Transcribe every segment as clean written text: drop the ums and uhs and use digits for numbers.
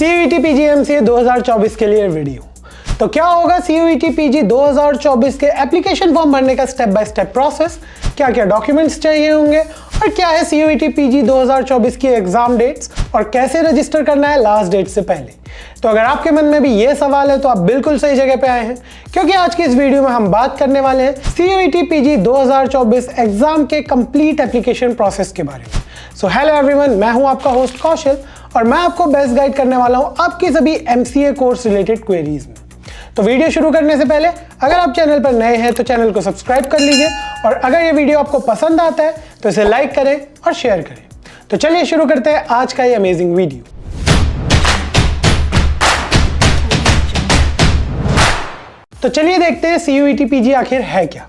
CUET PG MCA 2024 के लिए video. तो क्या होगा CUET PG 2024 के एप्लीकेशन फॉर्म भरने का स्टेप बाय स्टेप प्रोसेस, क्या क्या डॉक्यूमेंट्स चाहिए होंगे और क्या है CUET PG 2024 की एग्जाम डेट्स और कैसे रजिस्टर करना है लास्ट डेट से पहले। तो अगर आपके मन में भी ये सवाल है तो आप बिल्कुल सही जगह पे आए हैं, क्योंकि आज की इस वीडियो में हम बात करने वाले हैं CUET PG 2024 एग्जाम के कंप्लीट एप्लीकेशन प्रोसेस के बारे में। सो हेलो एवरीवन, मैं हूं आपका होस्ट कौशल और मैं आपको बेस्ट गाइड करने वाला हूं आपकी सभी MCA कोर्स रिलेटेड क्वेरीज में। तो वीडियो शुरू करने से पहले अगर आप चैनल पर नए हैं तो चैनल को सब्सक्राइब कर लीजिए और अगर ये वीडियो आपको पसंद आता है तो इसे लाइक करें और शेयर करें। तो चलिए शुरू करते हैं आज का ये अमेजिंग वीडियो। तो चलिए देखते हैं CUET PG आखिर है क्या।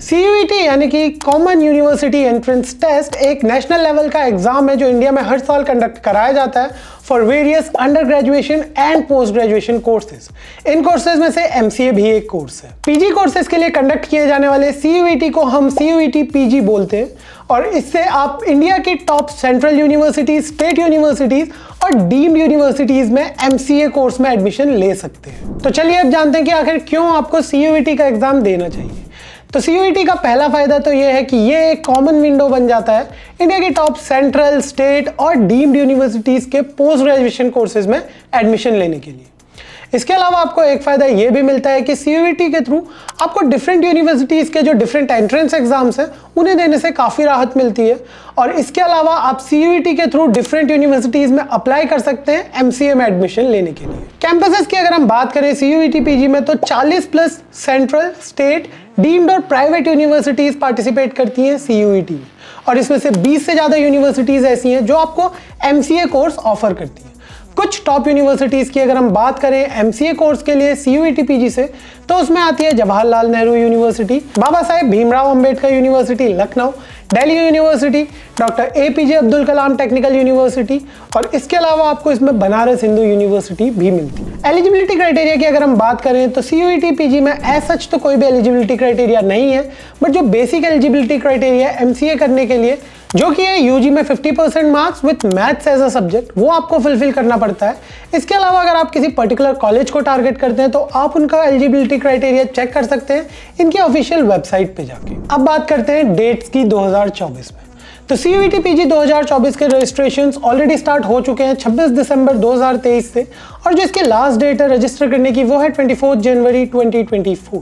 CUET यानी कि कॉमन यूनिवर्सिटी एंट्रेंस टेस्ट एक नेशनल लेवल का एग्जाम है जो इंडिया में हर साल कंडक्ट कराया जाता है for various under graduation and post graduation courses. In courses में से MCA भी एक कोर्स है। PG कोर्सेज के लिए कंडक्ट किए जाने वाले CUET को हम CUET PG बोलते हैं और इससे आप इंडिया की top central universities, state universities और डीम्ड यूनिवर्सिटीज में MCA कोर्स में एडमिशन ले सकते हैं। तो चलिए अब जानते हैं कि आखिर क्यों आपको CUET का एग्जाम देना चाहिए। तो CUET का पहला फायदा तो यह है कि ये एक कॉमन विंडो बन जाता है इंडिया की टॉप सेंट्रल, स्टेट और डीम्ड यूनिवर्सिटीज के पोस्ट ग्रेजुएशन कोर्सेज में एडमिशन लेने के लिए। इसके अलावा आपको एक फायदा ये भी मिलता है कि CUET के थ्रू आपको डिफरेंट यूनिवर्सिटीज के जो डिफरेंट एंट्रेंस एग्जाम्स हैं उन्हें देने से काफ़ी राहत मिलती है और इसके अलावा आप CUET के थ्रू डिफरेंट यूनिवर्सिटीज में अप्लाई कर सकते हैं MCA में एडमिशन लेने के लिए। कैंपसेस की अगर हम बात करें CUET PG में तो 40+ सेंट्रल, स्टेट, डीम्ड और प्राइवेट यूनिवर्सिटीज पार्टिसिपेट करती हैं CUET में और इसमें से 20 से ज़्यादा यूनिवर्सिटीज ऐसी हैं जो आपको MCA कोर्स ऑफर करती हैं। कुछ टॉप यूनिवर्सिटीज की अगर हम बात करें MCA कोर्स के लिए CUET PG से तो उसमें आती है Jawaharlal Nehru university, Baba Saheb Bhimrao Ambedkar university Lucknow, Delhi university, doctor APJ Abdul Kalam technical university और इसके अलावा आपको इसमें बनारस हिंदू यूनिवर्सिटी भी मिलती है। एलिजिबिलिटी क्राइटेरिया की अगर हम बात करें तो CUET PG में एज सच तो कोई भी एलिजिबिलिटी क्राइटेरिया नहीं है, बट जो बेसिक एलिजिबिलिटी क्राइटेरिया MCA करने के लिए जो कि है UG में 50% marks with maths as a subject, वो आपको फुलफिल करना पड़ता है। इसके अलावा अगर आप किसी पर्टिकुलर कॉलेज को टारगेट करते हैं तो आप उनका एलिजिबिलिटी क्राइटेरिया चेक कर सकते हैं इनकी ऑफिशियल वेबसाइट पे जाके। अब बात करते हैं डेट्स की 2024 में। तो CUET PG 2024 के रजिस्ट्रेशंस ऑलरेडी स्टार्ट हो चुके हैं 26 दिसंबर 2023 से और जो इसकी लास्ट डेट है रजिस्टर करने की वो है 24 जनवरी 2024।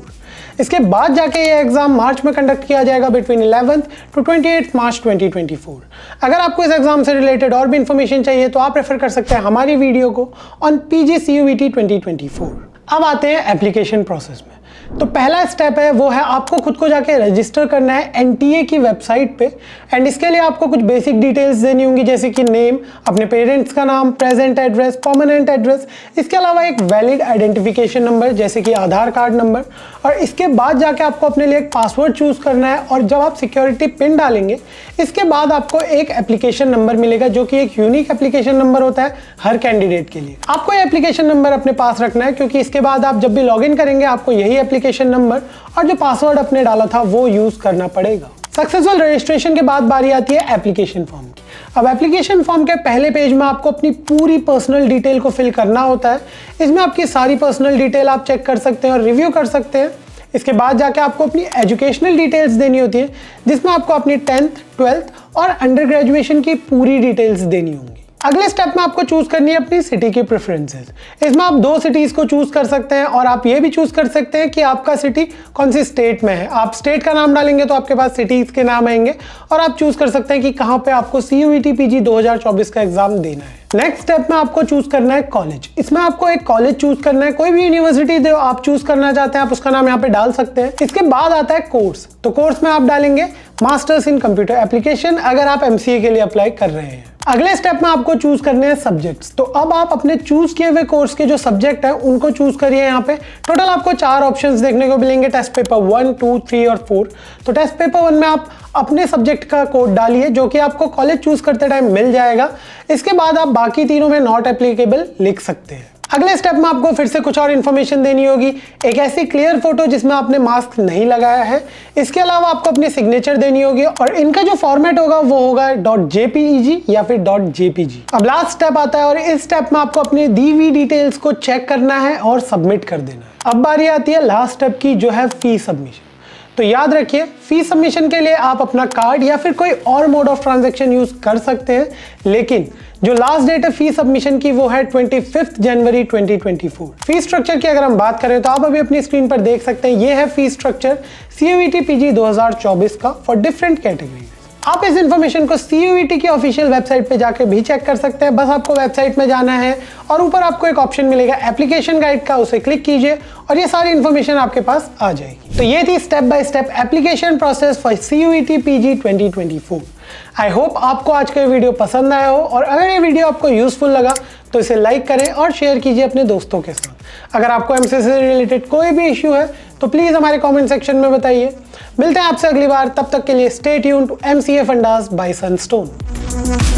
इसके बाद जाके ये एग्जाम मार्च में कंडक्ट किया जाएगा बिटवीन 11th to 28th मार्च 2024। अगर आपको इस एग्जाम से रिलेटेड और भी इंफॉर्मेशन चाहिए तो आप रेफर कर सकते हैं हमारी वीडियो को ऑन PG CUET 2024। अब आते हैं एप्लीकेशन प्रोसेस में। तो पहला स्टेप है वो है आपको खुद को जाके रजिस्टर करना है NTA की वेबसाइट पे एंड इसके लिए आपको कुछ बेसिक डिटेल्स देनी होंगी जैसे कि नेम, अपने पेरेंट्स का नाम, प्रेजेंट एड्रेस, परमानेंट एड्रेस, इसके अलावा एक वैलिड आइडेंटिफिकेशन नंबर जैसे कि आधार कार्ड नंबर और इसके बाद जाके आपको अपने लिए एक पासवर्ड चूज करना है और जब आप सिक्योरिटी पिन डालेंगे इसके बाद आपको एक एप्लीकेशन नंबर मिलेगा जो कि एक यूनिक एप्लीकेशन नंबर होता है हर कैंडिडेट के लिए। आपको ये एप्लीकेशन नंबर अपने पास रखना है क्योंकि इसके बाद आप जब भी लॉगिन करेंगे आपको यही एप्लीकेशन नंबर और जो पासवर्ड आपने डाला था वो यूज करना पड़ेगा। सक्सेसफुल रजिस्ट्रेशन के बाद बारी आती है एप्लीकेशन फॉर्म की। अब एप्लीकेशन फॉर्म के पहले पेज में आपको अपनी पूरी पर्सनल डिटेल को फिल करना होता है। इसमें आपकी सारी पर्सनल डिटेल आप चेक कर सकते हैं और रिव्यू कर सकते हैं। इसके बाद जाके आपको अपनी एजुकेशनल डिटेल्स देनी होती है जिसमें आपको अपनी 10th, 12th और अंडर ग्रेजुएशन की पूरी डिटेल्स देनी होंगी। अगले स्टेप में आपको चूज करनी है अपनी सिटी की प्रेफरेंसेस। इसमें आप 2 सिटीज को चूज कर सकते हैं और आप ये भी चूज कर सकते हैं कि आपका सिटी कौन सी स्टेट में है। आप स्टेट का नाम डालेंगे तो आपके पास सिटीज के नाम आएंगे और आप चूज कर सकते हैं कि कहाँ पे आपको CUET PG 2024 का एग्जाम देना है। नेक्स्ट स्टेप में आपको चूज करना है कॉलेज। इसमें आपको एक कॉलेज चूज करना है, कोई भी यूनिवर्सिटी जो आप चूज करना चाहते हैं आप उसका नाम यहाँ पे डाल सकते हैं। इसके बाद आता है कोर्स। तो कोर्स में आप डालेंगे मास्टर्स इन कंप्यूटर एप्लीकेशन अगर आप MCA के लिए अप्लाई कर रहे हैं। अगले स्टेप में आपको चूज करने हैं सब्जेक्ट्स। तो अब आप अपने चूज किए हुए कोर्स के जो सब्जेक्ट है उनको चूज करिए। यहाँ पे टोटल आपको 4 ऑप्शंस देखने को मिलेंगे, टेस्ट पेपर 1, 2, 3 और 4। तो टेस्ट पेपर 1 में आप अपने सब्जेक्ट का कोड डालिए जो कि आपको कॉलेज चूज करते टाइम मिल जाएगा। इसके बाद आप बाकी तीनों में नॉट एप्लीकेबल लिख सकते हैं। अगले स्टेप में आपको फिर से कुछ और इन्फॉर्मेशन देनी होगी, एक ऐसी क्लियर फोटो जिसमें आपने मास्क नहीं लगाया है। इसके अलावा आपको अपनी सिग्नेचर देनी होगी और इनका जो फॉर्मेट होगा वो होगा .jpeg या फिर .jpg। अब लास्ट स्टेप आता है और इस स्टेप में आपको अपनी दी हुई डिटेल्स को चेक करना है और सबमिट कर देना है। अब बारी आती है लास्ट स्टेप की, जो है फी सबमिशन। तो याद रखिए, फी सबमिशन के लिए आप अपना कार्ड या फिर कोई और मोड ऑफ ट्रांजैक्शन यूज कर सकते हैं, लेकिन जो लास्ट डेट है फी सबमिशन की वो है 25 जनवरी 2024। फी स्ट्रक्चर की अगर हम बात करें तो आप अभी अपनी स्क्रीन पर देख सकते हैं, ये है फी स्ट्रक्चर CUET PG 2024 का फॉर डिफरेंट कैटेगरीज। आप इस इंफॉर्मेशन को CUET की ऑफिशियल वेबसाइट पे जाकर भी चेक कर सकते हैं। बस आपको वेबसाइट में जाना है और ऊपर आपको एक ऑप्शन मिलेगा एप्लीकेशन गाइड का, उसे क्लिक कीजिए और ये सारी इंफॉर्मेशन आपके पास आ जाएगी। तो ये थी step by step application process for CUET PG 2024। I hope आपको आज का वीडियो पसंद आया हो और अगर ये वीडियो आपको यूजफुल लगा तो इसे लाइक करें और शेयर कीजिए अपने दोस्तों के साथ। अगर आपको MCA से रिलेटेड कोई भी इश्यू है तो प्लीज़ हमारे कमेंट सेक्शन में बताइए। मिलते हैं आपसे अगली बार, तब तक के लिए stay tuned to MCA fundas by Sunstone.